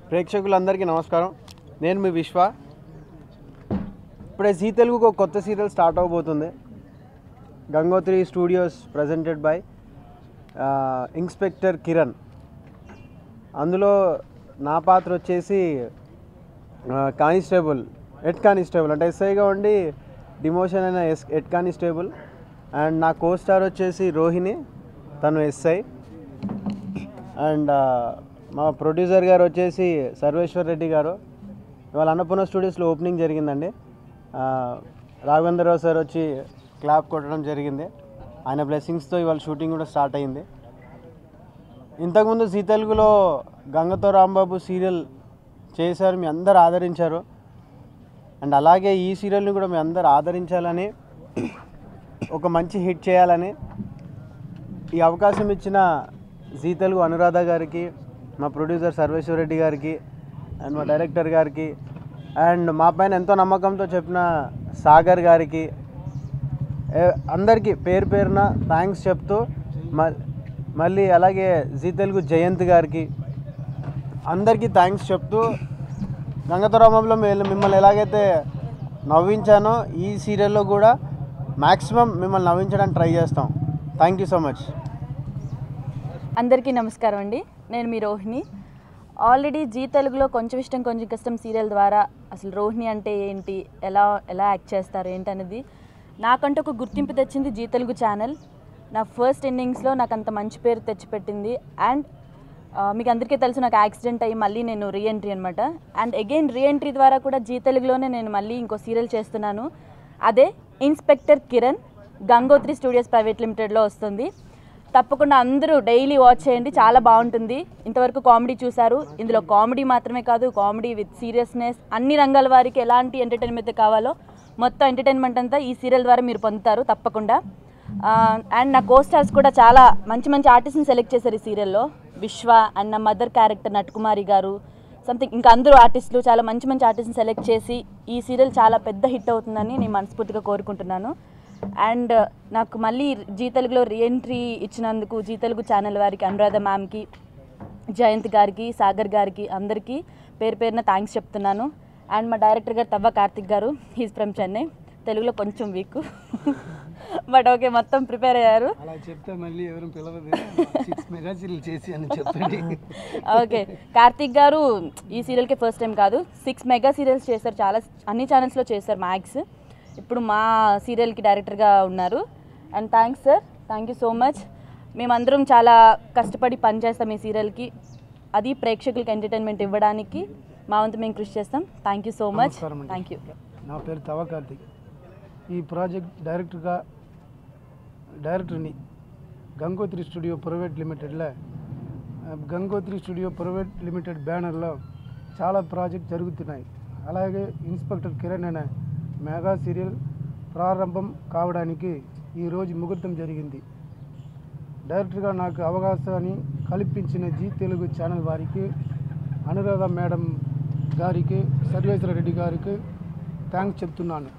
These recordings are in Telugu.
ప్రేక్షకులందరికీ నమస్కారం. నేను మీ విశ్వ. ఇప్పుడే జీ తెలుగుకు ఒక కొత్త సీరియల్ స్టార్ట్ అవబోతుంది. Gangotri studios presented by inspector Kiran. అందులో నా పాత్ర వచ్చేసి హెడ్ కానిస్టేబుల్ అంటే ఎస్ఐగా ఉండి డిమోషన్ అయిన హెడ్ కానిస్టేబుల్. అండ్ నా కో స్టార్ వచ్చేసి రోహిణి, తను ఎస్ఐ. అండ్ మా ప్రొడ్యూసర్ గారు వచ్చేసి సర్వేశ్వర్ రెడ్డి గారు. ఇవాళ అన్నపూర్ణ స్టూడియోస్లో ఓపెనింగ్ జరిగిందండి. రాఘవేంద్రరావు సార్ వచ్చి క్లాప్ కొట్టడం జరిగింది. ఆయన బ్లెస్సింగ్స్తో ఇవాళ షూటింగ్ కూడా స్టార్ట్ అయింది. ఇంతకుముందు జీ తెలుగులో గంగతో రాంబాబు సీరియల్ చేశారు, మీ అందరు ఆదరించారు. అండ్ అలాగే ఈ సీరియల్ని కూడా మీ అందరు ఆదరించాలని, ఒక మంచి హిట్ చేయాలని ఈ అవకాశం ఇచ్చిన జీ తెలుగు అనురాధ గారికి, మా ప్రొడ్యూసర్ సర్వేశ్వర్ రెడ్డి గారికి, అండ్ మా డైరెక్టర్ గారికి, అండ్ మా పైన ఎంతో నమ్మకంతో చెప్పిన సాగర్ గారికి, అందరికీ పేరు పేరున థ్యాంక్స్ చెప్తూ, మళ్ళీ అలాగే జీ తెలుగు జయంత్ గారికి అందరికీ థ్యాంక్స్ చెప్తూ, గంగతో రాంబాబులో మిమ్మల్ని ఎలాగైతే నవ్వించానో ఈ సీరియల్లో కూడా మ్యాక్సిమం మిమ్మల్ని నవ్వించడానికి ట్రై చేస్తాం. Thank you so much. అందరికీ నమస్కారం అండి. నేను మీ రోహిణి. ఆల్రెడీ జీ తెలుగులో కొంచెం ఇష్టం కొంచెం కష్టం సీరియల్ ద్వారా అసలు రోహిణి అంటే ఏంటి, ఎలా యాక్ట్ చేస్తారు ఏంటనేది నాకంటూ ఒక గుర్తింపు తెచ్చింది జీ తెలుగు ఛానల్. నా ఫస్ట్ ఇన్నింగ్స్లో నాకు అంత మంచి పేరు తెచ్చిపెట్టింది. అండ్ మీకు అందరికీ తెలుసు, నాకు యాక్సిడెంట్ అయ్యి మళ్ళీ నేను రీఎంట్రీ అనమాట. అండ్ అగైన్ రీఎంట్రీ ద్వారా కూడా జీ తెలుగులోనే నేను మళ్ళీ ఇంకో సీరియల్ చేస్తున్నాను. అదే inspector Kiran, Gangotri studios private లిమిటెడ్లో వస్తుంది. తప్పకుండా అందరూ డైలీ వాచ్ చేయండి, చాలా బాగుంటుంది. ఇంతవరకు కామెడీ చూశారు, ఇందులో కామెడీ మాత్రమే కాదు, కామెడీ విత్ సీరియస్నెస్, అన్ని రంగాల వారికి ఎలాంటి ఎంటర్టైన్మెంట్ కావాలో మొత్తం ఎంటర్టైన్మెంట్ అంతా ఈ సీరియల్ ద్వారా మీరు పొందుతారు తప్పకుండా. అండ్ నా కో స్టార్స్ కూడా చాలా మంచి మంచి ఆర్టిస్ట్ని సెలెక్ట్ చేశారు ఈ సీరియల్లో. విశ్వ అండ్ నా మదర్ క్యారెక్టర్ నటకుమారి గారు, సంథింగ్ ఇంకా అందరూ ఆర్టిస్టులు, చాలా మంచి మంచి ఆర్టిస్ట్ని సెలెక్ట్ చేసి ఈ సీరియల్ చాలా పెద్ద హిట్ అవుతుందని నేను మనస్ఫూర్తిగా కోరుకుంటున్నాను. అండ్ నాకు మళ్ళీ జీ తెలుగులో రీఎంట్రీ ఇచ్చినందుకు జీ తెలుగు ఛానల్ వారికి, అనురాధ మ్యామ్కి, జయంత్ గారికి, సాగర్ గారికి అందరికీ పేరు పేరున థ్యాంక్స్ చెప్తున్నాను. అండ్ మా డైరెక్టర్ గారు తవ్వ కార్తిక్ గారు, హీస్ ఫ్రమ్ చెన్నై. తెలుగులో కొంచెం వీక్ బట్ ఓకే, మొత్తం ప్రిపేర్ అయ్యారు. ఓకే, కార్తిక్ గారు ఈ సీరియల్కి ఫస్ట్ టైం కాదు, 6 మెగా సీరియల్స్ చేశారు, చాలా అన్ని ఛానల్స్లో చేశారు మ్యాక్స్. ఇప్పుడు మా సీరియల్కి డైరెక్టర్గా ఉన్నారు. And thanks sir, thank you so much. మేమందరం చాలా కష్టపడి పనిచేస్తాం ఈ సీరియల్కి, అది ప్రేక్షకులకి ఎంటర్టైన్మెంట్ ఇవ్వడానికి మా వంతు మేము కృషి చేస్తాం. Thank you so much. Thank you. నా పేరు తవ్వ కార్తిక్. ఈ ప్రాజెక్ట్ డైరెక్టర్ని గంగోత్రి స్టూడియో ప్రైవేట్ లిమిటెడ్లో, గంగోత్రి స్టూడియో ప్రైవేట్ లిమిటెడ్ బ్యానర్లో చాలా ప్రాజెక్ట్ జరుగుతున్నాయి. అలాగే ఇన్స్పెక్టర్ కిరణ్ అనే మెగా సీరియల్ ప్రారంభం కావడానికి ఈరోజు ముహూర్తం జరిగింది. డైరెక్టర్గా నాకు అవకాశాన్ని కల్పించిన జీ తెలుగు ఛానల్ వారికి, అనురాధ మేడం గారికి, సర్వేశ్వర రెడ్డి గారికి థ్యాంక్స్ చెప్తున్నాను.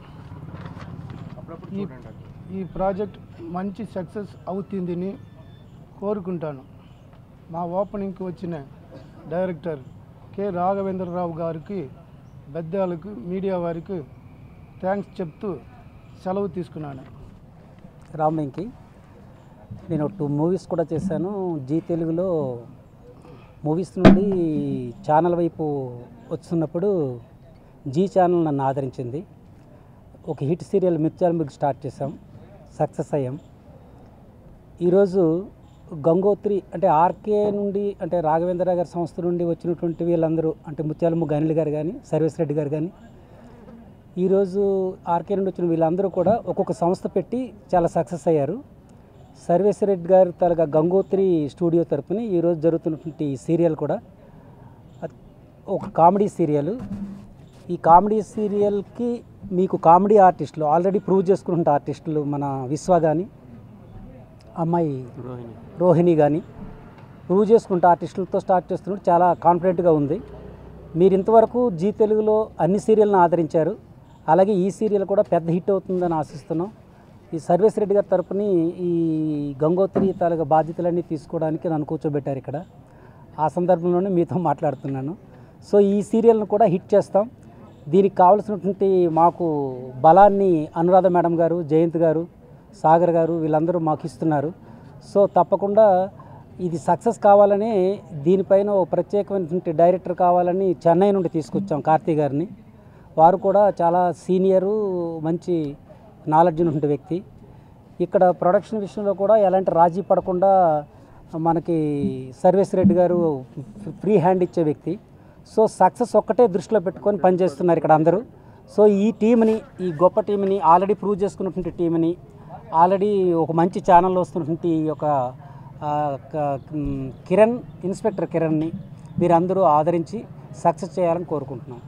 ఈ ప్రాజెక్ట్ మంచి సక్సెస్ అవుతుందని కోరుకుంటాను. మా ఓపెనింగ్కి వచ్చిన డైరెక్టర్ కె రాఘవేంద్రరావు గారికి, పెద్దలకు, మీడియా వారికి థ్యాంక్స్ చెప్తూ సెలవు తీసుకున్నాను. రామ్మెంకి నేను 2 మూవీస్ కూడా చేశాను. జీ తెలుగులో మూవీస్ నుండి ఛానల్ వైపు వస్తున్నప్పుడు జీ ఛానల్ నన్ను ఆదరించింది. ఒక హిట్ సీరియల్ మిర్చాలముగ్గు స్టార్ట్ చేసాం, సక్సెస్ అయ్యాం. ఈరోజు గంగోత్రి అంటే ఆర్కే నుండి, అంటే రాఘవేంద్ర గారి సంస్థ నుండి వచ్చినటువంటి వీళ్ళందరూ, అంటే ముత్యాలముగ్గు అనిల్ గారు కానీ, సర్వేశ్వర రెడ్డి గారు కానీ, ఈరోజు ఆర్కే నుండి వచ్చిన వీళ్ళందరూ కూడా ఒక్కొక్క సంస్థ పెట్టి చాలా సక్సెస్ అయ్యారు. సర్వేశ్వర రెడ్డి గారి తరగా గంగోత్రి స్టూడియో తరపున ఈరోజు జరుగుతున్నటువంటి సీరియల్ కూడా ఒక కామెడీ సీరియల్. ఈ కామెడీ సీరియల్కి మీకు కామెడీ ఆర్టిస్టులు, ఆల్రెడీ ప్రూవ్ చేసుకున్న ఆర్టిస్టులు, మన విశ్వ కానీ, అమ్మాయి రోహిణి కానీ ప్రూవ్ చేసుకుంటే ఆర్టిస్టులతో స్టార్ట్ చేస్తున్నట్టు చాలా కాన్ఫిడెంట్గా ఉంది. మీరు ఇంతవరకు జీ తెలుగులో అన్ని సీరియల్ని ఆదరించారు, అలాగే ఈ సీరియల్ కూడా పెద్ద హిట్ అవుతుందని ఆశిస్తున్నాం. ఈ సర్వేశ్వర రెడ్డి గారి తరపుని ఈ గంగోత్రి తాలూకా బాధ్యతలన్నీ తీసుకోవడానికి నన్ను కూర్చోబెట్టారు ఇక్కడ. ఆ సందర్భంలోనే మీతో మాట్లాడుతున్నాను. సో ఈ సీరియల్ను కూడా హిట్ చేస్తాం. దీనికి కావాల్సినటువంటి మాకు బలాన్ని అనురాధ మేడం గారు, జయంత్ గారు, సాగర్ గారు వీళ్ళందరూ మాకు ఇస్తున్నారు. సో తప్పకుండా ఇది సక్సెస్ కావాలని దీనిపైన ఓ ప్రత్యేకమైనటువంటి డైరెక్టర్ కావాలని చెన్నై నుండి తీసుకొచ్చాం కార్తీ గారిని. వారు కూడా చాలా సీనియరు, మంచి నాలెడ్జ్ ఉన్నటువంటి వ్యక్తి. ఇక్కడ ప్రొడక్షన్ విషయంలో కూడా ఎలాంటి రాజీ పడకుండా మనకి సర్వేస్ రెడ్డి గారు ఫ్రీ హ్యాండ్ ఇచ్చే వ్యక్తి. సో సక్సెస్ ఒక్కటే దృష్టిలో పెట్టుకొని పనిచేస్తున్నారు ఇక్కడ అందరూ. సో ఈ టీంని, ఈ గొప్ప టీంని, ఆల్రెడీ ప్రూవ్ చేసుకున్నటువంటి టీంని, ఆల్రెడీ ఒక మంచి ఛానల్లో వస్తున్నటువంటి ఈ యొక్క కిరణ్, ఇన్స్పెక్టర్ కిరణ్ని మీరందరూ ఆదరించి సక్సెస్ చేయాలని కోరుకుంటున్నాం.